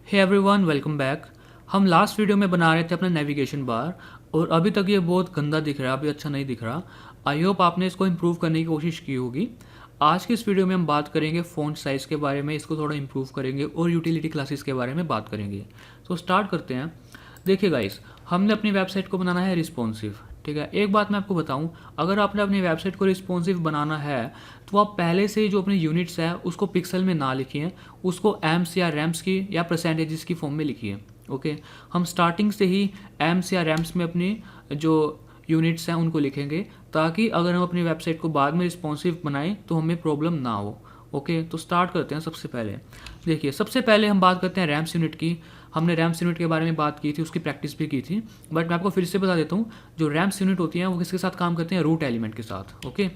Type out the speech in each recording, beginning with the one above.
हे everyone, welcome back. हम last video में बना रहे थे अपना नेविगेशन बार और अभी तक ये बहुत गंदा दिख रहा है, अभी अच्छा नहीं दिख रहा। आई होप आपने इसको इम्प्रूव करने की कोशिश की होगी। आज की इस वीडियो में हम बात करेंगे फ़ॉन्ट साइज़ के बारे में, इसको थोड़ा इम्प्रूव करेंगे और यूटिलिटी क्लासेस के बारे में बात करेंगे। तो स्टार्ट करते हैं। देखिए गाइस, हमने अपनी वेबसाइट को बनाना है रिस्पॉन्सिव। ठीक है, एक बात मैं आपको बताऊं, अगर आपने अपनी वेबसाइट को रिस्पॉन्सिव बनाना है तो आप पहले से ही जो अपनी यूनिट्स है उसको पिक्सल में ना लिखिए, उसको एम्स या रैम्स की या परसेंटेजेस की फॉर्म में लिखिए। ओके, हम स्टार्टिंग से ही एम्स या रैम्स में अपनी जो यूनिट्स हैं उनको लिखेंगे, ताकि अगर हम अपनी वेबसाइट को बाद में रिस्पॉन्सिव बनाएं तो हमें प्रॉब्लम ना हो। ओके, तो स्टार्ट करते हैं। सबसे पहले देखिए, सबसे पहले हम बात करते हैं रैम्स यूनिट की। हमने रैम्स यूनिट के बारे में बात की थी, उसकी प्रैक्टिस भी की थी, बट मैं आपको फिर से बता देता हूँ। जो रैम्स यूनिट होती हैं वो किसके साथ काम करते हैं? रूट एलिमेंट के साथ। Okay,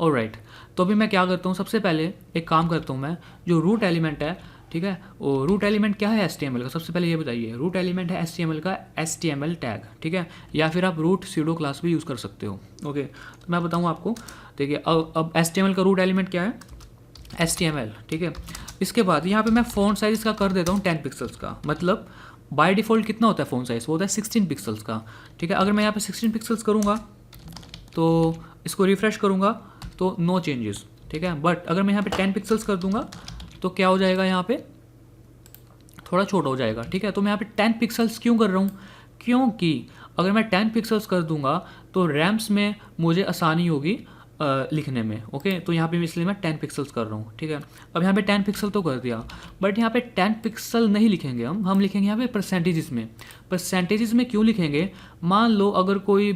alright. तो अभी मैं क्या करता हूँ, सबसे पहले एक काम करता हूँ मैं, जो रूट एलिमेंट है, ठीक है, और रूट एलिमेंट क्या है HTML का? सबसे पहले ये बताइए। रूट एलिमेंट है HTML का HTML टैग, ठीक है, या फिर आप रूट सीडो क्लास भी यूज़ कर सकते हो। ओके, तो मैं बताऊँ आपको। देखिए, अब HTML का रूट एलिमेंट क्या है? HTML, ठीक है। इसके बाद यहाँ पे मैं फ़ॉन्ट साइज़ का कर देता हूँ 10 पिक्सल्स का। मतलब बाय डिफ़ॉल्ट कितना होता है फ़ॉन्ट साइज़? वो होता है 16 पिक्सल्स का। ठीक है, अगर मैं यहाँ पे 16 पिक्सल्स करूँगा तो इसको रिफ़्रेश करूँगा तो नो चेंजेस। ठीक है, बट अगर मैं यहाँ पे 10 पिक्सल्स कर दूँगा तो क्या हो जाएगा? यहाँ पे थोड़ा छोटा हो जाएगा। ठीक है, तो मैं यहाँ पे 10 पिक्सल्स क्यों कर रहा हूँ? क्योंकि अगर मैं 10 पिक्सल्स कर दूंगा तो रैम्स में मुझे आसानी होगी लिखने में। ओके, तो यहाँ पे इसलिए मैं 10 पिक्सल्स कर रहा हूँ। ठीक है, अब यहाँ पे 10 पिक्सल तो कर दिया, बट यहाँ पे 10 पिक्सल नहीं लिखेंगे हम लिखेंगे यहाँ पे परसेंटेजेस में। परसेंटेजेस में क्यों लिखेंगे? मान लो अगर कोई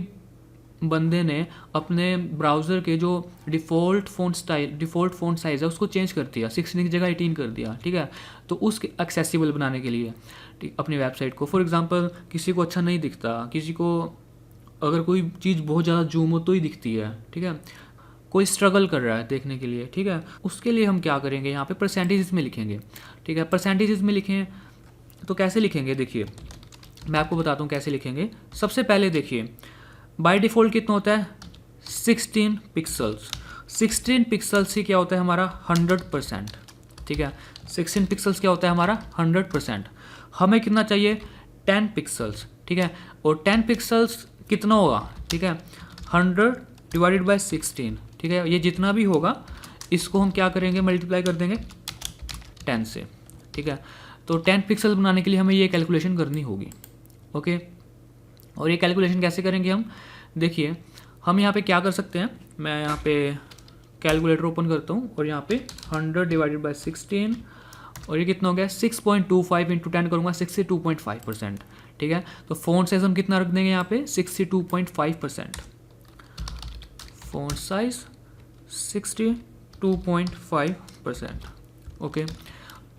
बंदे ने अपने ब्राउज़र के जो डिफ़ॉल्ट फ़ॉन्ट साइज़ है उसको चेंज कर दिया, 16 की जगह 18 कर दिया। ठीक है, तो उसके एक्सेसिबल बनाने के लिए अपनी वेबसाइट को, फॉर एग्जांपल किसी को अच्छा नहीं दिखता, किसी को अगर कोई चीज़ बहुत ज़्यादा जूम हो तो ही दिखती है। ठीक है, कोई स्ट्रगल कर रहा है देखने के लिए। ठीक है, उसके लिए हम क्या करेंगे? यहाँ पे परसेंटेजेस में लिखेंगे। ठीक है, परसेंटेजेस में लिखें तो कैसे लिखेंगे? देखिए, मैं आपको बताता हूँ कैसे लिखेंगे। सबसे पहले देखिए, बाय डिफ़ॉल्ट कितना होता है? 16 पिक्सल्स। 16 पिक्सल्स ही क्या होता है हमारा? 100%। ठीक है, 16 पिक्सल्स क्या होता है हमारा? 100%। हमें कितना चाहिए? 10 पिक्सल्स। ठीक है, और 10 पिक्सल्स कितना होगा? ठीक है, 100 डिवाइडेड बाय 16। ठीक है, ये जितना भी होगा इसको हम क्या करेंगे? मल्टीप्लाई कर देंगे 10 से। ठीक है, तो 10 पिक्सल बनाने के लिए हमें ये कैलकुलेशन करनी होगी। ओके, और ये कैलकुलेशन कैसे करेंगे हम? देखिए, हम यहाँ पे क्या कर सकते हैं, मैं यहाँ पे कैलकुलेटर ओपन करता हूँ और यहाँ पे 100 डिवाइडेड बाई 16, और ये कितना हो गया? 6.25 इंटू 10 करूँगा, 62.5%। ठीक है, तो फ़ॉन्ट साइज़ हम कितना रख देंगे यहाँ पे? 62.5%। Font size 62.5%। ओके,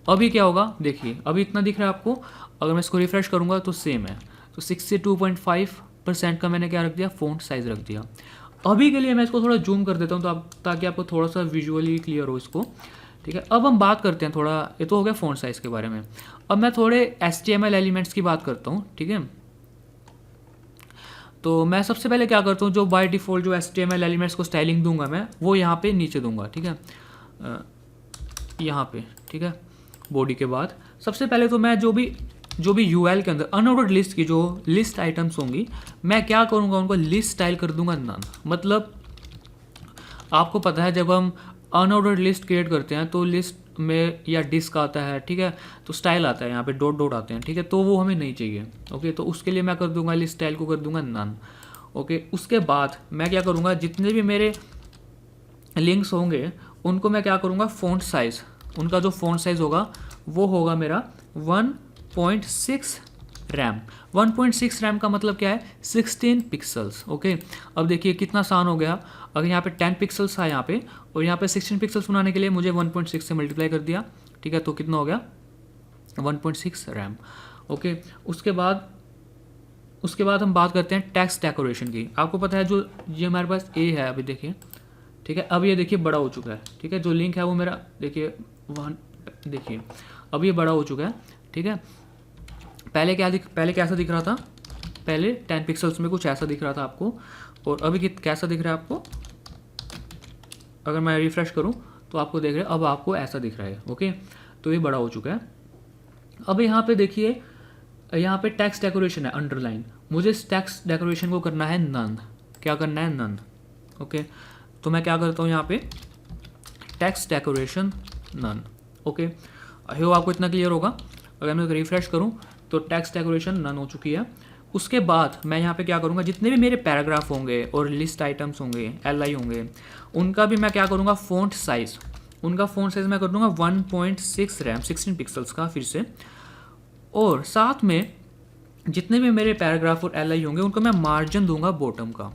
अभी क्या होगा? देखिए, अभी इतना दिख रहा है आपको। अगर मैं इसको रिफ़्रेश करूँगा तो सेम है। तो 62.5% का मैंने क्या रख दिया? फ़ॉन्ट साइज़ रख दिया। अभी के लिए मैं इसको थोड़ा जूम कर देता हूँ तो ताकि आपको थोड़ा सा विजुअली क्लियर हो इसको। ठीक है, अब हम बात करते हैं थोड़ा, ये तो हो गया फ़ॉन्ट साइज़ के बारे में। अब मैं थोड़े HTML एलिमेंट्स की बात करता हूँ। ठीक है, तो मैं सबसे पहले क्या करता हूँ, जो बाय डिफ़ॉल्ट जो HTML एलिमेंट्स को स्टाइलिंग दूंगा मैं, वो यहाँ पे नीचे दूंगा। ठीक है, यहाँ पे। ठीक है, बॉडी के बाद सबसे पहले तो मैं जो भी UL के अंदर अनऑर्डर्ड लिस्ट की जो लिस्ट आइटम्स होंगी, मैं क्या करूँगा? उनको लिस्ट स्टाइल कर दूंगा नन। मतलब आपको पता है जब हम अनऑर्डर्ड लिस्ट क्रिएट करते हैं तो लिस्ट में या डिस्क आता है, ठीक है, तो स्टाइल आता है, यहाँ पे डॉट डॉट आते हैं। ठीक है, तो वो हमें नहीं चाहिए। ओके, तो उसके लिए मैं कर दूंगा लिस्ट स्टाइल को कर दूंगा नन। ओके, उसके बाद मैं क्या करूँगा? जितने भी मेरे लिंक्स होंगे उनको मैं क्या करूँगा? फ़ॉन्ट साइज़, उनका जो फ़ॉन्ट साइज़ होगा वो होगा मेरा 1.6 रैम। 1.6 रैम का मतलब क्या है? 16 पिक्सल्स। ओके, अब देखिए कितना आसान हो गया। अगर यहाँ पे 10 पिक्सल्स था यहाँ पे, और यहाँ पे 16 पिक्सल्स बनाने के लिए मुझे 1.6 से मल्टीप्लाई कर दिया। ठीक है, तो कितना हो गया? 1.6 रैम। ओके, उसके बाद हम बात करते हैं टेक्स्ट डेकोरेशन की। आपको पता है जो ये हमारे पास ए है, अभी देखिए। ठीक है, अब ये देखिए बड़ा हो चुका है। ठीक है, जो लिंक है वो मेरा देखिए वहाँ, देखिए अब ये बड़ा हो चुका है। ठीक है, पहले कैसा दिख रहा था? पहले 10 पिक्सल्स में कुछ ऐसा दिख रहा था आपको, और अभी कैसा दिख रहा है आपको? अगर मैं रिफ़्रेश करूं तो आपको देख रहे हैं, अब आपको ऐसा दिख रहा है। ओके, तो ये बड़ा हो चुका है। अब यहाँ पे देखिए, यहाँ पे टेक्स्ट डेकोरेशन है अंडरलाइन, मुझे इस टेक्स्ट डेकोरेशन को करना है नन। क्या करना है? नन। ओके, तो मैं क्या करता हूँ यहाँ पे text decoration none. Okay, I hope आपको इतना क्लियर होगा। अगर मैं रिफ्रेश करूँ तो टेक्स्ट डेकोरेशन नन हो चुकी है। उसके बाद मैं यहाँ पे क्या करूँगा, जितने भी मेरे पैराग्राफ होंगे और लिस्ट आइटम्स होंगे, LI होंगे, उनका भी मैं क्या करूँगा, फ़ॉन्ट साइज़, उनका फ़ॉन्ट साइज़ मैं कर दूँगा 1.6 रैम 16 पिक्सल्स का फिर से। और साथ में जितने भी मेरे पैराग्राफ और LI होंगे उनको मैं मार्जिन दूंगा बॉटम का।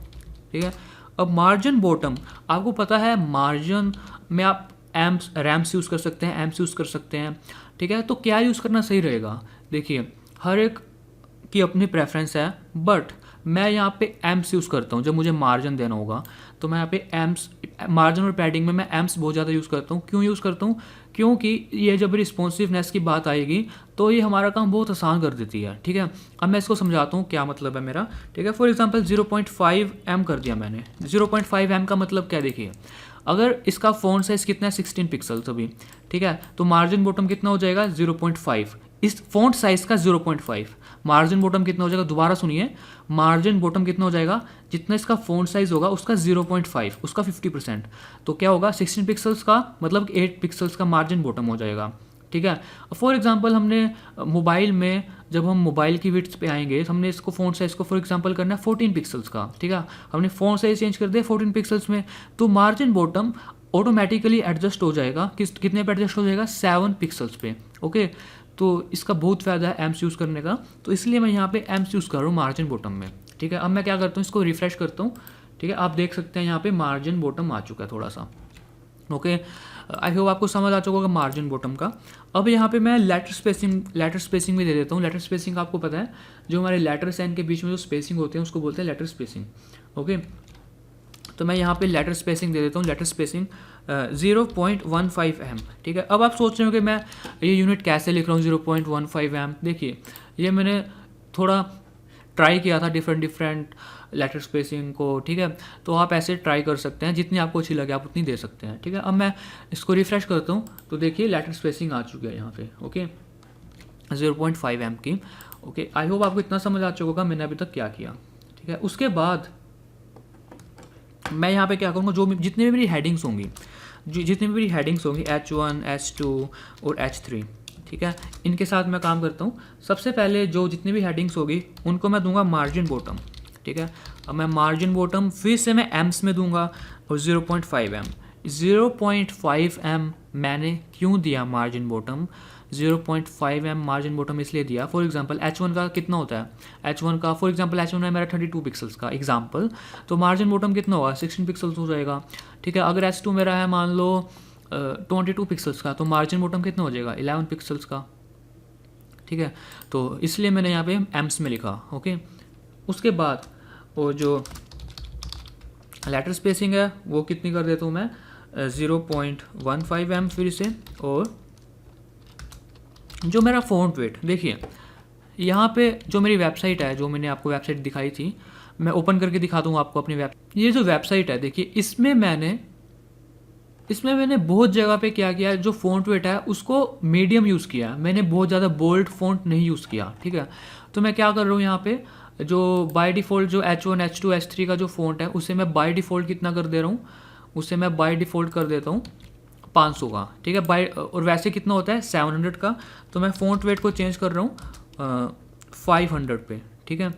ठीक है, अब मार्जिन बॉटम, आपको पता है मार्जिन में आप एम्स रैम्स यूज़ कर सकते हैं, एम्स यूज़ कर सकते हैं। ठीक है, तो क्या यूज़ करना सही रहेगा? देखिए, हर एक की अपनी प्रेफरेंस है, बट मैं यहाँ पे एम्स यूज़ करता हूँ जब मुझे मार्जिन देना होगा। तो मैं यहाँ पे एम्स, मार्जिन और पैडिंग में मैं एम्स बहुत ज़्यादा यूज़ करता हूँ। क्यों यूज़ करता हूँ? क्योंकि ये जब रिस्पॉन्सिवनेस की बात आएगी तो ये हमारा काम बहुत आसान कर देती है। ठीक है, अब मैं इसको समझाता हूँ क्या मतलब है मेरा। ठीक है, फॉर एग्जांपल 0.5 एम कर दिया मैंने। 0.5 एम का मतलब क्या? देखिए, अगर इसका फ़ॉन्ट साइज़ कितना है 16 पिक्सल्स अभी, ठीक है, तो मार्जिन बॉटम कितना हो जाएगा 0.5, इस फ़ॉन्ट साइज़ का 0.5। मार्जिन बॉटम कितना हो जाएगा, दोबारा सुनिए, मार्जिन बॉटम कितना हो जाएगा, जितना इसका फ़ॉन्ट साइज़ होगा उसका 0.5, उसका 50%। तो क्या होगा, 16 पिक्सल्स का मतलब 8 पिक्सल्स का मार्जिन बॉटम हो जाएगा। ठीक है, फॉर एग्जांपल हमने मोबाइल में, जब हम मोबाइल की विड्थ पे आएंगे तो हमने इसको फ़ॉन्ट साइज़ को फॉर एग्जांपल करना है 14 पिक्सल्स का। ठीक है, हमने फ़ॉन्ट साइज़ चेंज कर दिया 14 पिक्सल्स में, तो मार्जिन बॉटम ऑटोमेटिकली एडजस्ट हो जाएगा, कितने पे एडजस्ट हो जाएगा, 7 पिक्सल्स पे। ओके, तो इसका बहुत फ़ायदा है एम्स यूज़ करने का, तो इसलिए मैं यहाँ पे एम्स यूज़ कर रहा हूँ मार्जिन बॉटम में। ठीक है, अब मैं क्या करता हूँ, इसको रिफ्रेश करता हूँ। ठीक है, आप देख सकते हैं यहाँ पे मार्जिन बॉटम आ चुका है थोड़ा सा। ओके, आई होप आपको समझ आ चुका होगा मार्जिन बॉटम का। अब यहाँ पे मैं लेटर स्पेसिंग भी दे देता हूँ। लेटर स्पेसिंग आपको पता है, जो हमारे लेटर साइन के बीच में जो स्पेसिंग होते हैं उसको बोलते हैं लेटर स्पेसिंग। ओके, तो मैं यहाँ पे लेटर स्पेसिंग दे देता हूँ, लेटर स्पेसिंग 0.15 एम। ठीक है, अब आप सोच रहे हो कि मैं ये यूनिट कैसे लिख रहा हूँ 0.15 एम। देखिए, ये मैंने थोड़ा ट्राई किया था डिफरेंट लेटर स्पेसिंग को। ठीक है, तो आप ऐसे ट्राई कर सकते हैं, जितनी आपको अच्छी लगे आप उतनी दे सकते हैं। ठीक है, अब मैं इसको रिफ्रेश करता हूँ तो देखिए लेटर स्पेसिंग आ चुकी है यहाँ पे। ओके, 0.5 एम की। ओके, आई होप आपको इतना समझ आ चुका होगा मैंने अभी तक क्या किया। ठीक है, उसके बाद मैं यहाँ पे क्या करूँगा, जो जितनी भी मेरी हेडिंग्स होंगी, जितनी भी मेरी हेडिंग्स होंगी H1, H2 और H3, ठीक है, इनके साथ मैं काम करता हूँ। सबसे पहले जो जितनी भी हेडिंग्स होगी उनको मैं दूंगा मार्जिन बॉटम। ठीक है, अब मैं मार्जिन बॉटम फिर से मैं एम्स में दूंगा और 0.5 एम। 0.5 एम मैंने क्यों दिया margin bottom? 0.5 em margin bottom इसलिए दिया, फॉर एग्जांपल H1 का कितना होता है, H1 का फॉर एग्जांपल H1 है मेरा 32 पिक्सल्स का एग्जांपल, तो मार्जिन बॉटम कितना होगा, 16 पिक्सल्स हो जाएगा। ठीक है, अगर H2 मेरा है मान लो 22 पिक्सल्स का, तो मार्जिन बॉटम कितना हो जाएगा, 11 पिक्सल्स का। ठीक है, तो इसलिए मैंने यहाँ पे एम्स में लिखा। ओके, उसके बाद वो जो लेटर स्पेसिंग है वो कितनी कर देता हूँ मैं, 0.15 एम फिर से। और जो मेरा फ़ॉन्ट वेट, देखिए यहाँ पे जो मेरी वेबसाइट है, जो मैंने आपको वेबसाइट दिखाई थी, मैं ओपन करके दिखा दूँ आपको अपनी ये जो वेबसाइट है, देखिए इसमें मैंने बहुत जगह पे क्या किया है, जो फ़ॉन्ट वेट है उसको मीडियम यूज़ किया, मैंने बहुत ज़्यादा बोल्ड फ़ॉन्ट नहीं यूज़ किया। ठीक है, तो मैं क्या कर रहा हूँ यहाँ पे, जो बाय डिफ़ॉल्ट जो H1, H2, H3 का जो फ़ॉन्ट है उसे मैं बाय डिफ़ॉल्ट कितना कर दे रहा हूँ, उसे मैं बाय डिफ़ॉल्ट कर देता हूँ 500 का। ठीक है, बाय, और वैसे कितना होता है 700 का, तो मैं फ़ॉन्ट वेट को चेंज कर रहा हूँ 500 पे। ठीक है,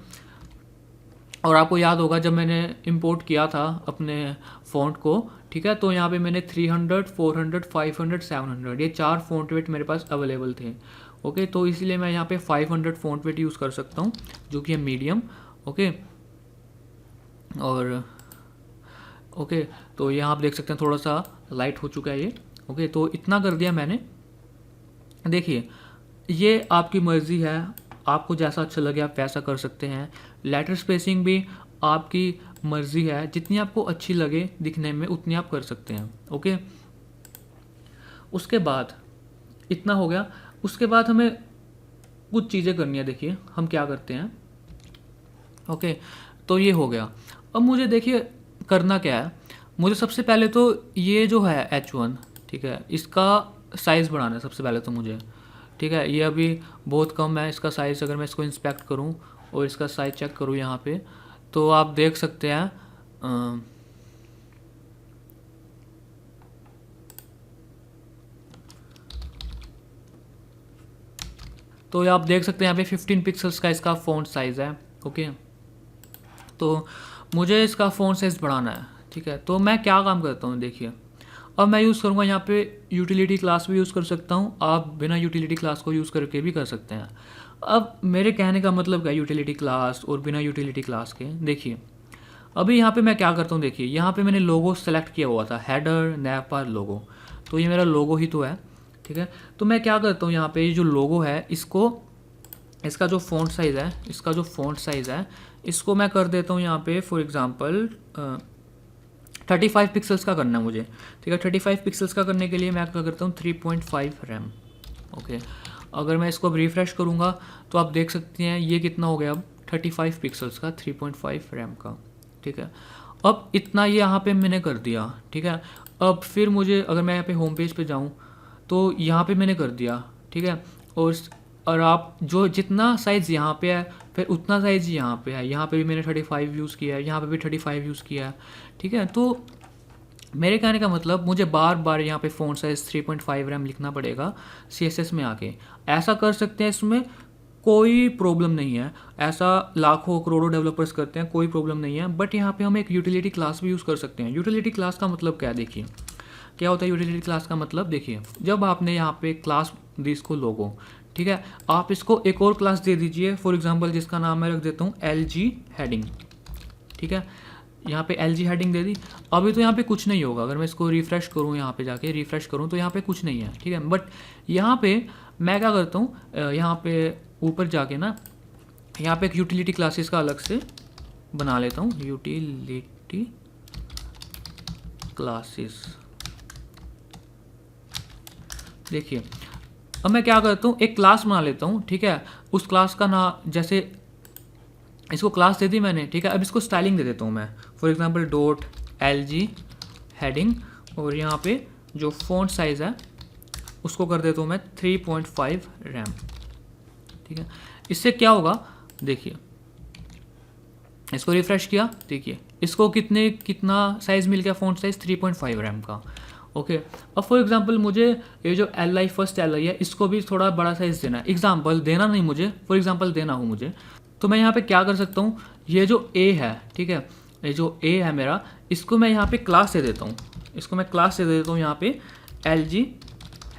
और आपको याद होगा जब मैंने इंपोर्ट किया था अपने फ़ॉन्ट को, ठीक है, तो यहाँ पे मैंने 300, 400, 500, 700 ये 4 फ़ॉन्ट वेट मेरे पास अवेलेबल थे। ओके, तो इसलिए मैं यहाँ पे 500 फ़ॉन्ट वेट यूज़ कर सकता हूँ, जो कि है मीडियम। ओके, और ओके, तो यहाँ आप देख सकते हैं थोड़ा सा लाइट हो चुका है ये। ओके, तो इतना कर दिया मैंने। देखिए, ये आपकी मर्ज़ी है, आपको जैसा अच्छा लगे आप वैसा कर सकते हैं। लेटर स्पेसिंग भी आपकी मर्ज़ी है, जितनी आपको अच्छी लगे दिखने में उतनी आप कर सकते हैं। ओके, उसके बाद इतना हो गया। उसके बाद हमें कुछ चीज़ें करनी है। देखिए हम क्या करते हैं। ओके, तो ये हो गया। अब मुझे देखिए करना क्या है, मुझे सबसे पहले तो ये जो है H1, ठीक है, इसका साइज़ बढ़ाना है सबसे पहले तो मुझे। ठीक है, ये अभी बहुत कम है इसका साइज़। अगर मैं इसको इंस्पेक्ट करूं और इसका साइज़ चेक करूं यहाँ पे, तो आप देख सकते हैं तो आप देख सकते हैं यहाँ पे 15 पिक्सल्स का इसका फ़ॉन्ट साइज़ है। ओके, तो मुझे इसका फ़ॉन्ट साइज़ बढ़ाना है। ठीक है, तो मैं क्या काम करता हूँ, देखिए अब मैं यूज़ करूँगा यहाँ पे यूटिलिटी क्लास भी यूज़ कर सकता हूँ, आप बिना यूटिलिटी क्लास को यूज़ करके भी कर सकते हैं। अब मेरे कहने का मतलब क्या है यूटिलिटी क्लास और बिना यूटिलिटी क्लास के, देखिए अभी यहाँ पे मैं क्या करता हूँ, देखिए यहाँ पे मैंने लोगो सेलेक्ट किया हुआ था, हेडर नैवबार लोगो, तो ये मेरा लोगो ही तो है। ठीक है, तो मैं क्या करता हूँ, यहाँ पे ये जो लोगो है इसको, इसका जो फ़ॉन्ट साइज़ है, इसका जो फ़ॉन्ट साइज़ है इसको मैं कर देता हूँ यहाँ पे फॉर एग्ज़ाम्पल 35 पिक्सल्स का करना है मुझे। ठीक है, 35 पिक्सल्स का करने के लिए मैं क्या करता हूँ 3.5 रैम। ओके, अगर मैं इसको अब रिफ़्रेश करूँगा तो आप देख सकते हैं ये कितना हो गया अब 35 पिक्सल्स का 3.5 रैम का। ठीक है, अब इतना ये यहाँ पे मैंने कर दिया। ठीक है, अब फिर मुझे अगर मैं यहाँ पे होम पेज पे जाऊँ तो यहाँ पे मैंने कर दिया। ठीक है, और आप जो जितना साइज़ यहाँ पे है फिर उतना साइज़ यहाँ पे है, यहाँ पे भी मैंने 35 यूज़ किया है, यहाँ पे भी 35 यूज़ किया है। ठीक है, तो मेरे कहने का मतलब मुझे बार बार यहाँ पे फ़ॉन्ट साइज़ 3.5 रैम लिखना पड़ेगा CSS में आके। ऐसा कर सकते हैं, इसमें कोई प्रॉब्लम नहीं है, ऐसा लाखों करोड़ों डेवलपर्स करते हैं, कोई प्रॉब्लम नहीं है। बट यहाँ पे हम एक यूटिलिटी क्लास भी यूज़ कर सकते हैं। यूटिलिटी क्लास का मतलब क्या है, देखिए क्या होता है यूटिलिटी क्लास का मतलब, देखिए जब आपने यहाँ पे क्लास दी इसको लोगो, ठीक है, आप इसको एक और क्लास दे दीजिए फॉर एग्जांपल जिसका नाम मैं रख देता हूँ LG हेडिंग। ठीक है, यहाँ पे LG हेडिंग दे दी। अभी तो यहाँ पे कुछ नहीं होगा, अगर मैं इसको रिफ़्रेश करूँ, यहाँ पे जाके रिफ़्रेश करूँ तो यहाँ पे कुछ नहीं है। ठीक है, बट यहाँ पे मैं क्या करता हूँ, यहाँ पे ऊपर जाके ना यहाँ पे एक यूटिलिटी क्लासेस का अलग से बना लेता हूँ, यूटिलिटी क्लासेस। देखिए अब मैं क्या करता हूँ, एक क्लास बना लेता हूँ। ठीक है, उस क्लास का नाम, जैसे इसको क्लास दे दी मैंने। ठीक है, अब इसको स्टाइलिंग दे देता हूँ मैं फॉर एग्जांपल .LG हेडिंग, और यहाँ पे जो फ़ॉन्ट साइज़ है उसको कर देता हूँ मैं 3.5 रैम। ठीक है, इससे क्या होगा, देखिए इसको रिफ़्रेश किया, देखिए इसको कितना साइज़ मिल गया, फ़ॉन्ट साइज़ 3.5 रैम का। ओके, अब फॉर एग्जांपल मुझे ये जो LI फर्स्ट LI है इसको भी थोड़ा बड़ा साइज़ देना है। एग्जांपल देना नहीं मुझे, फॉर एग्जांपल देना हो मुझे, तो मैं यहाँ पे क्या कर सकता हूँ, ये जो A है, ठीक है, ये जो A है मेरा, इसको मैं यहाँ पे क्लास दे देता हूँ, इसको मैं क्लास दे देता हूँ यहाँ पे LG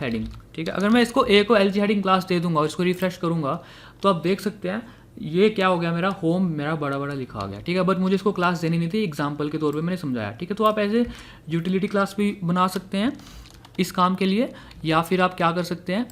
हेडिंग। ठीक है, अगर मैं इसको A को LG हेडिंग क्लास दे दूंगा और इसको रिफ़्रेश करूँगा तो आप देख सकते हैं ये क्या हो गया, मेरा होम मेरा बड़ा बड़ा लिखा आ गया। ठीक है, बट मुझे इसको क्लास देनी नहीं थी, एग्जांपल के तौर पे मैंने समझाया। ठीक है, तो आप ऐसे यूटिलिटी क्लास भी बना सकते हैं इस काम के लिए, या फिर आप क्या कर सकते हैं,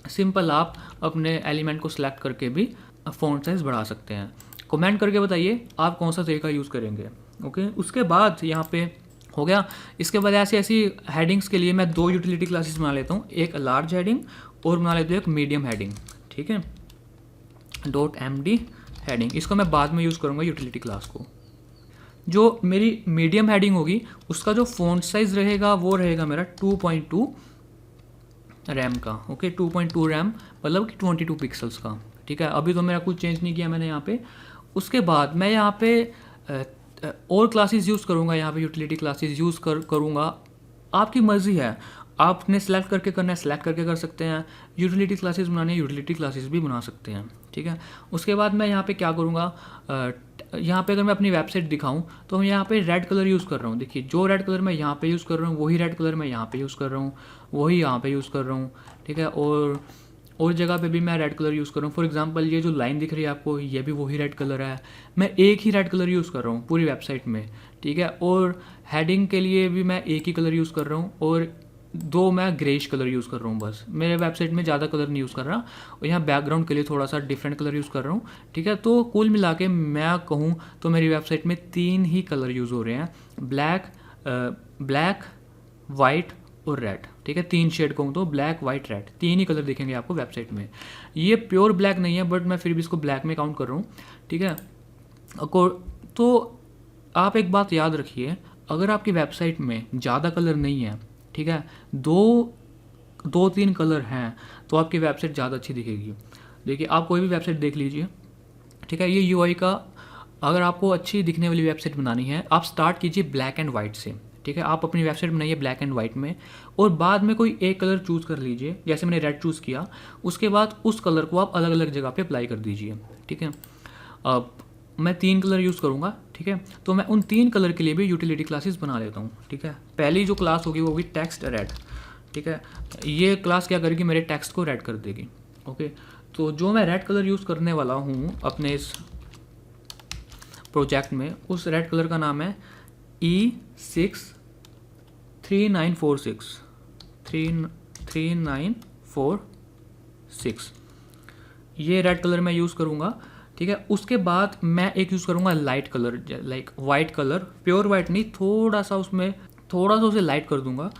सिंपल आप अपने एलिमेंट को सिलेक्ट करके भी फ़ॉन्ट साइज़ बढ़ा सकते हैं। कमेंट करके बताइए आप कौन सा तरीका यूज़ करेंगे। ओके, उसके बाद यहाँ पे हो गया। इसके बाद ऐसी हेडिंग्स के लिए मैं 2 यूटिलिटी क्लासेस बना लेता हूँ, एक लार्ज हेडिंग और बना लेता हूँ एक मीडियम हेडिंग। ठीक है, .md हेडिंग, इसको मैं बाद में यूज़ करूँगा यूटिलिटी क्लास को। जो मेरी मीडियम हेडिंग होगी उसका जो फ़ॉन्ट साइज़ रहेगा वो रहेगा मेरा 2.2 रैम का। ओके, 2.2 रैम मतलब कि 22 पिक्सल्स का। ठीक है, अभी तो मेरा कुछ चेंज नहीं किया मैंने यहाँ पे। उसके बाद मैं यहाँ पे और क्लासेस यूज़ करूँगा, यहाँ पे यूटिलिटी क्लासेस यूज़ करूँगा, आपकी मर्ज़ी है, आपने सेलेक्ट करके करना है सेलेक्ट करके कर सकते हैं, यूटिलिटी क्लासेस बनानी है यूटिलिटी क्लासेस भी बना सकते हैं। ठीक है, उसके बाद मैं यहाँ पे क्या करूँगा, यहाँ पे अगर मैं अपनी वेबसाइट दिखाऊँ तो मैं यहाँ पे रेड कलर यूज़ कर रहा हूँ। देखिए जो रेड कलर मैं यहाँ पे यूज़ कर रहा हूँ वही रेड कलर मैं यहाँ पे यूज़ कर रहा हूँ, वही यहाँ पे यूज़ कर रहा हूँ। ठीक है, और जगह पे भी मैं रेड कलर यूज़ कर रहा हूँ। फॉर एग्जांपल ये जो लाइन दिख रही है आपको, ये भी वही रेड कलर है, मैं एक ही रेड कलर यूज़ कर रहा हूँ पूरी वेबसाइट में। ठीक है, और हेडिंग के लिए भी मैं एक ही कलर यूज़ कर रहा हूँ, और 2 मैं ग्रेश कलर यूज़ कर रहा हूँ बस, मेरे वेबसाइट में ज़्यादा कलर नहीं यूज़ कर रहा, और यहाँ बैकग्राउंड के लिए थोड़ा सा डिफरेंट कलर यूज़ कर रहा हूँ। ठीक है, तो कुल मिला के मैं कहूँ तो मेरी वेबसाइट में 3 ही कलर यूज़ हो रहे हैं, ब्लैक वाइट और रेड। ठीक है, 3 शेड कहूँ तो ब्लैक वाइट रेड, 3 ही कलर दिखेंगे आपको वेबसाइट में। ये प्योर ब्लैक नहीं है बट मैं फिर भी इसको ब्लैक में काउंट कर रहा हूँ। ठीक है, तो आप एक बात याद रखिए, अगर आपकी वेबसाइट में ज़्यादा कलर नहीं है, ठीक है, 2 2-3 कलर हैं तो आपकी वेबसाइट ज़्यादा अच्छी दिखेगी। देखिए आप कोई भी वेबसाइट देख लीजिए, ठीक है, ये यूआई का अगर आपको अच्छी दिखने वाली वेबसाइट बनानी है आप स्टार्ट कीजिए ब्लैक एंड वाइट से, ठीक है। आप अपनी वेबसाइट बनाइए ब्लैक एंड वाइट में और बाद में कोई एक कलर चूज़ कर लीजिए, जैसे मैंने रेड चूज़ किया, उसके बाद उस कलर को आप अलग अलग जगह पे अप्लाई कर दीजिए, ठीक है। अब मैं 3 कलर यूज़ करूँगा, ठीक है, तो मैं उन 3 कलर के लिए भी यूटिलिटी क्लासेस बना लेता हूँ, ठीक है। पहली जो क्लास होगी वो होगी टेक्स्ट रेड, ठीक है। ये क्लास क्या करेगी, मेरे टेक्स्ट को रेड कर देगी, ओके। तो जो मैं रेड कलर यूज़ करने वाला हूँ अपने इस प्रोजेक्ट में, उस रेड कलर का नाम है E63946 3946, ये रेड कलर मैं यूज़ करूँगा, ठीक है। उसके बाद मैं एक यूज़ करूँगा light colour, like white colour, pure white नहीं, थोड़ा सा उसे लाइट कर दूँगा,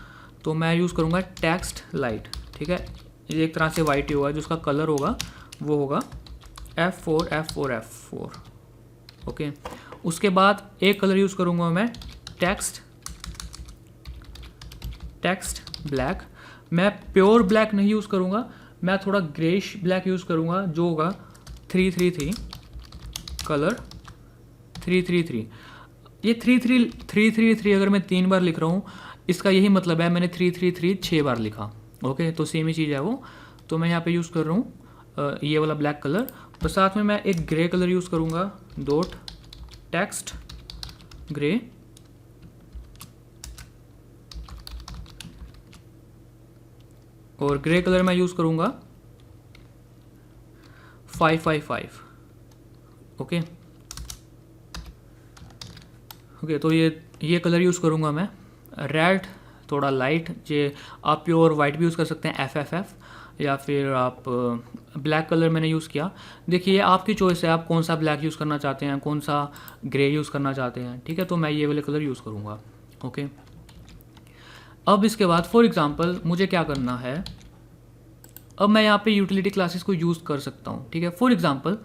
तो मैं यूज़ करूँगा टेक्स्ट लाइट, ठीक है। ये एक तरह से वाइट ही होगा, जिसका कलर होगा वो होगा F4 ओके। उसके बाद एक कलर यूज़ करूँगा मैं टेक्स्ट ब्लैक। मैं प्योर ब्लैक नहीं यूज़ करूँगा, मैं थोड़ा ग्रेश ब्लैक यूज़ करूँगा, जो होगा 333 कलर 333। ये 333 अगर मैं 3 बार लिख रहा हूँ, इसका यही मतलब है मैंने 333 6 बार लिखा, ओके। तो सेम ही चीज़ है वो। तो मैं यहाँ पे यूज़ कर रहा हूँ ये वाला ब्लैक कलर, और साथ में मैं एक ग्रे कलर यूज़ करूँगा, डॉट टेक्स्ट ग्रे, और ग्रे कलर मैं यूज़ करूँगा 555, ओके। तो ये कलर यूज़ करूँगा मैं रेड, थोड़ा लाइट, जे आप प्योर वाइट भी यूज़ कर सकते हैं FFF, या फिर आप ब्लैक कलर मैंने यूज़ किया। देखिए आपकी चॉइस है, आप कौन सा ब्लैक यूज़ करना चाहते हैं, कौन सा ग्रे यूज़ करना चाहते हैं, ठीक है। तो मैं ये वाले कलर यूज़ करूँगा, ओके। अब इसके बाद फॉर एग्ज़ाम्पल मुझे क्या करना है, अब मैं यहाँ पे यूटिलिटी क्लासेस को यूज़ कर सकता हूँ, ठीक है। फॉर एग्ज़ाम्पल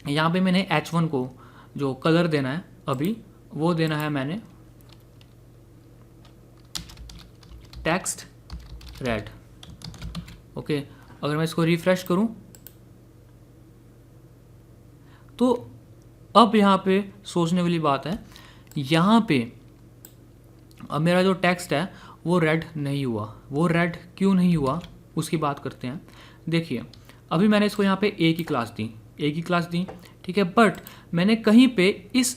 यहाँ पे मैंने H1 को जो कलर देना है अभी, वो देना है मैंने टेक्स्ट रेड, ओके। अगर मैं इसको रिफ्रेश करूं तो अब यहाँ पे सोचने वाली बात है, यहाँ पे अब मेरा जो टेक्स्ट है वो रेड नहीं हुआ। वो रेड क्यों नहीं हुआ उसकी बात करते हैं। देखिए अभी मैंने इसको यहाँ पे ए की क्लास दी, ठीक है, बट मैंने कहीं पे इस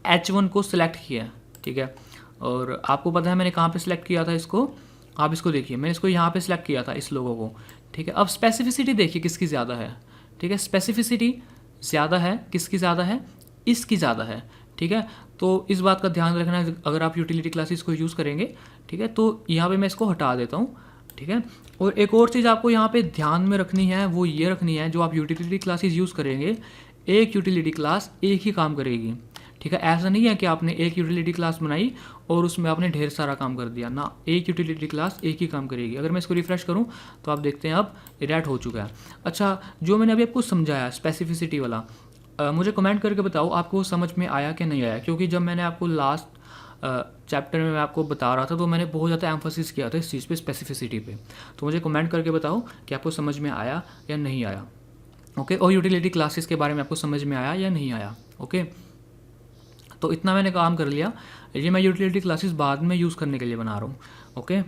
H1 को सिलेक्ट किया, ठीक है। और आपको पता है मैंने कहाँ पे सिलेक्ट किया था इसको, आप इसको देखिए, मैंने इसको यहाँ पे सिलेक्ट किया था, इस लोगों को, ठीक है। अब स्पेसिफिसिटी देखिए किसकी ज़्यादा है, ठीक है। स्पेसिफिसिटी ज़्यादा है, किसकी ज़्यादा है, इसकी ज़्यादा है, ठीक है। तो इस बात का ध्यान रखना है अगर आप यूटिलिटी क्लासेस को यूज़ करेंगे, ठीक है। तो यहाँ पे मैं इसको हटा देता हूँ, ठीक है। और एक और चीज़ आपको यहाँ पे ध्यान में रखनी है, वो ये रखनी है, जो आप यूटिलिटी क्लासेस यूज़ करेंगे, एक यूटिलिटी क्लास एक ही काम करेगी, ठीक है। ऐसा नहीं है कि आपने एक यूटिलिटी क्लास बनाई और उसमें आपने ढेर सारा काम कर दिया ना, एक यूटिलिटी क्लास एक ही काम करेगी। अगर मैं इसको रिफ्रेश करूं तो आप देखते हैं अब रेड हो चुका है। अच्छा, जो मैंने अभी आपको समझाया स्पेसिफिसिटी वाला, मुझे कमेंट करके बताओ आपको समझ में आया कि नहीं आया, क्योंकि जब मैंने आपको लास्ट चैप्टर में मैं आपको बता रहा था तो मैंने बहुत ज़्यादा एम्फोसिस किया था इस चीज़ पे, स्पेसिफिसिटी पे। तो मुझे कमेंट करके बताओ कि आपको समझ में आया या नहीं आया, ओके। और यूटिलिटी क्लासेस के बारे में आपको समझ में आया या नहीं आया, ओके। तो इतना मैंने काम कर लिया, ये मैं यूटिलिटी क्लासेस बाद में यूज़ करने के लिए बना रहा हूँ, ओके।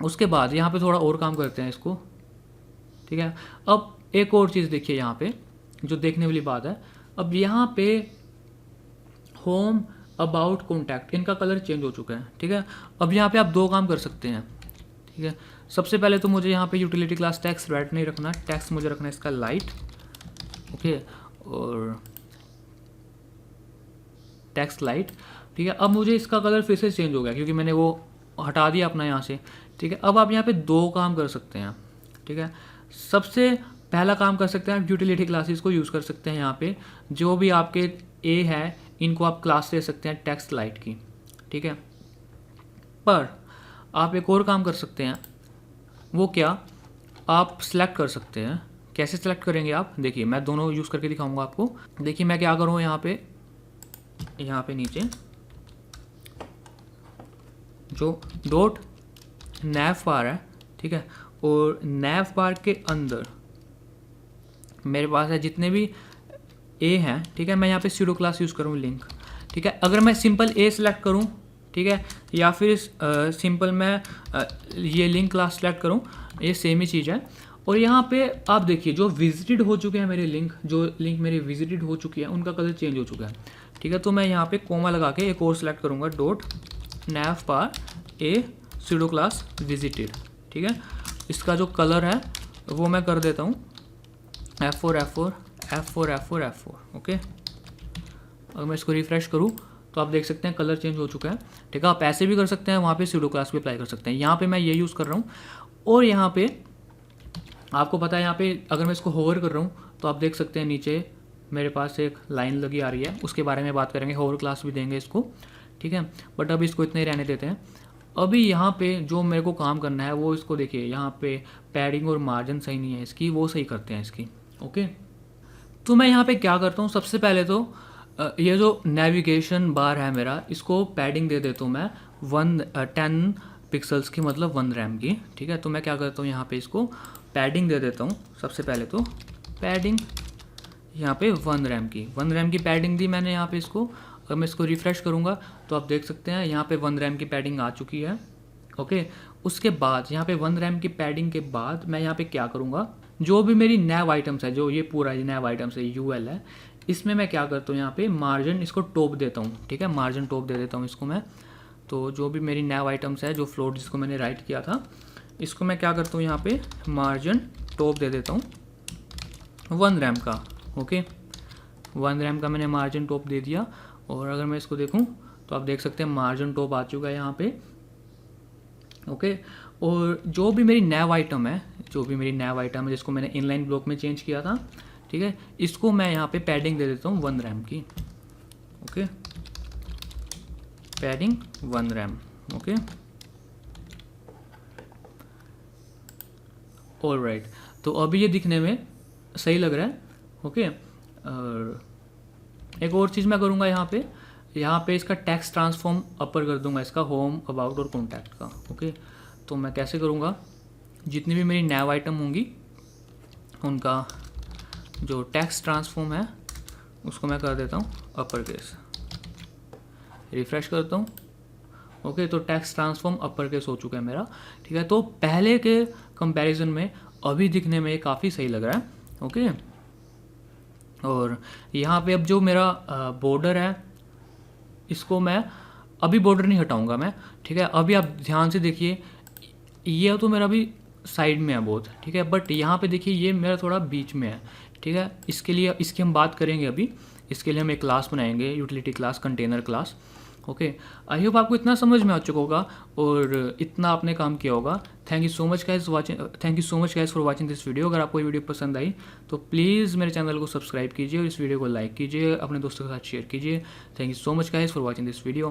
उसके बाद यहाँ पे थोड़ा और काम करते हैं इसको, ठीक है। अब एक और चीज़ देखिए यहाँ पे जो देखने वाली बात है, अब यहाँ पे होम, अबाउट, कॉन्टैक्ट, इनका कलर चेंज हो चुका है, ठीक है। अब यहाँ पे आप दो काम कर सकते हैं, ठीक है। सबसे पहले तो मुझे यहाँ पे यूटिलिटी क्लास टेक्स्ट रेड नहीं रखना, टेक्स्ट मुझे रखना है इसका लाइट, ओके, और टेक्स्ट लाइट, ठीक है। अब मुझे इसका कलर फिर से चेंज हो गया क्योंकि मैंने वो हटा दिया अपना यहाँ से, ठीक है। अब आप यहाँ पे दो काम कर सकते हैं, ठीक है। सबसे पहला काम कर सकते हैं आप यूटिलिटी क्लासेस को यूज़ कर सकते हैं, यहाँ पे जो भी आपके ए है इनको आप क्लास दे सकते हैं टेक्स्ट लाइट की, ठीक है। पर आप एक और काम कर सकते हैं, वो क्या, आप सिलेक्ट कर सकते हैं। कैसे सिलेक्ट करेंगे आप, देखिए मैं दोनों यूज़ करके दिखाऊंगा आपको। देखिए मैं क्या करूँ, यहाँ पे नीचे जो डॉट नैव बार है, ठीक है, और नैव बार के अंदर मेरे पास है जितने भी ए हैं, ठीक है, मैं यहाँ पे सूडो क्लास यूज़ करूँ लिंक, ठीक है। अगर मैं सिंपल ए सिलेक्ट करूँ, ठीक है, या फिर सिंपल मैं ये लिंक क्लास सेलेक्ट करूँ, ये सेम ही चीज़ है। और यहाँ पे आप देखिए जो विजिटेड हो चुके हैं मेरे लिंक, जो लिंक मेरी विजिटेड हो चुकी है उनका कलर चेंज हो चुका है, ठीक है। तो मैं यहाँ पे कोमा लगा के एक और सिलेक्ट करूँगा, डॉट नैव बार ए सूडो क्लास विजिटेड, ठीक है। इसका जो कलर है वो मैं कर देता हूँ F4 F4 F4 F4 F4, okay. अगर मैं इसको रिफ्रेश करूँ तो आप देख सकते हैं कलर चेंज हो चुका है, ठीक है। आप ऐसे भी कर सकते हैं, वहाँ पे सूडो क्लास भी अप्लाई कर सकते हैं। यहाँ पे मैं ये यूज़ कर रहा हूँ। और यहाँ पे आपको पता है, यहाँ पे अगर मैं इसको होवर कर रहा हूँ तो आप देख सकते हैं नीचे मेरे पास एक लाइन लगी आ रही है, उसके बारे में बात करेंगे, होवर क्लास भी देंगे इसको, ठीक है। बट अभी इसको इतने ही रहने देते हैं। अभी यहाँ पे जो मेरे को काम करना है वो इसको देखिए, यहाँ पे पैडिंग और मार्जिन सही नहीं है इसकी, वो सही करते हैं इसकी, ओके। तो मैं यहाँ पे क्या करता हूँ, सबसे पहले तो ये जो नेविगेशन बार है मेरा, इसको पैडिंग दे देता हूँ मैं 10 पिक्सल्स की, मतलब 1 रैम की, ठीक है। तो मैं क्या करता हूँ, यहाँ पे इसको पैडिंग दे देता हूँ। सबसे पहले तो पैडिंग यहाँ पे 1 रैम की पैडिंग दी मैंने यहाँ पे इसको। अगर मैं इसको रिफ़्रेश करूँगा तो आप देख सकते हैं यहाँ पे 1 रैम की पैडिंग आ चुकी है, ओके। उसके बाद यहाँ पे 1 रैम की पैडिंग के बाद मैं यहाँ पे क्या करूँगा, जो भी मेरी नैव आइटम्स है, जो ये पूरा नैव आइटम्स है, यूएल है, इसमें मैं क्या करता हूँ, यहाँ पे मार्जिन इसको टॉप देता हूँ, ठीक है। मार्जिन टॉप दे देता हूँ इसको मैं। तो जो भी मेरी नैव आइटम्स है, जो फ्लोट जिसको मैंने राइट किया था, इसको मैं क्या करता हूँ, यहाँ पे मार्जिन टॉप दे देता हूँ 1 रैम का, ओके। 1 रैम का मैंने मार्जिन टॉप दे दिया। और अगर मैं इसको देखूँ तो आप देख सकते हैं मार्जिन टॉप आ चुका है यहाँ पे, ओके। और जो भी मेरी नैव आइटम है, जिसको मैंने इनलाइन ब्लॉक में चेंज किया था, ठीक है, इसको मैं यहाँ पे पैडिंग दे देता हूँ 1 रैम की, okay. Padding 1 RAM, okay, alright. तो अभी ये दिखने में सही लग रहा है, ओके। और एक और चीज़ मैं करूँगा, यहाँ पे इसका टेक्स्ट ट्रांसफॉर्म अपर कर दूंगा, इसका होम, अबाउट और कॉन्टैक्ट का, ओके। तो मैं कैसे करूँगा, जितनी भी मेरी नैव आइटम होंगी उनका जो टेक्स्ट ट्रांसफॉर्म है उसको मैं कर देता हूँ अपर केस, रिफ्रेश करता हूँ, ओके। तो टेक्स्ट ट्रांसफॉर्म अपर केस हो चुका है मेरा, ठीक है। तो पहले के कंपैरिजन में अभी दिखने में काफ़ी सही लग रहा है, ओके। और यहाँ पे अब जो मेरा बॉर्डर है, इसको मैं अभी बॉर्डर नहीं हटाऊंगा मैं, ठीक है। अभी आप ध्यान से देखिए, ये तो मेरा अभी साइड में है बहुत, ठीक है। बट यहाँ पे देखिए ये मेरा थोड़ा बीच में है, ठीक है। इसकी हम बात करेंगे अभी। इसके लिए हम एक क्लास बनाएंगे, utility class, container class, okay. I hope आपको इतना समझ में आ चुका होगा और इतना आपने काम किया होगा। Thank you so much guys for watching this video. अगर आपको ये वीडियो पसंद आई तो प्लीज़ मेरे चैनल को सब्सक्राइब कीजिए और इस वीडियो को लाइक कीजिए, अपने दोस्तों के साथ शेयर कीजिए। Thank you so much guys for watching this video.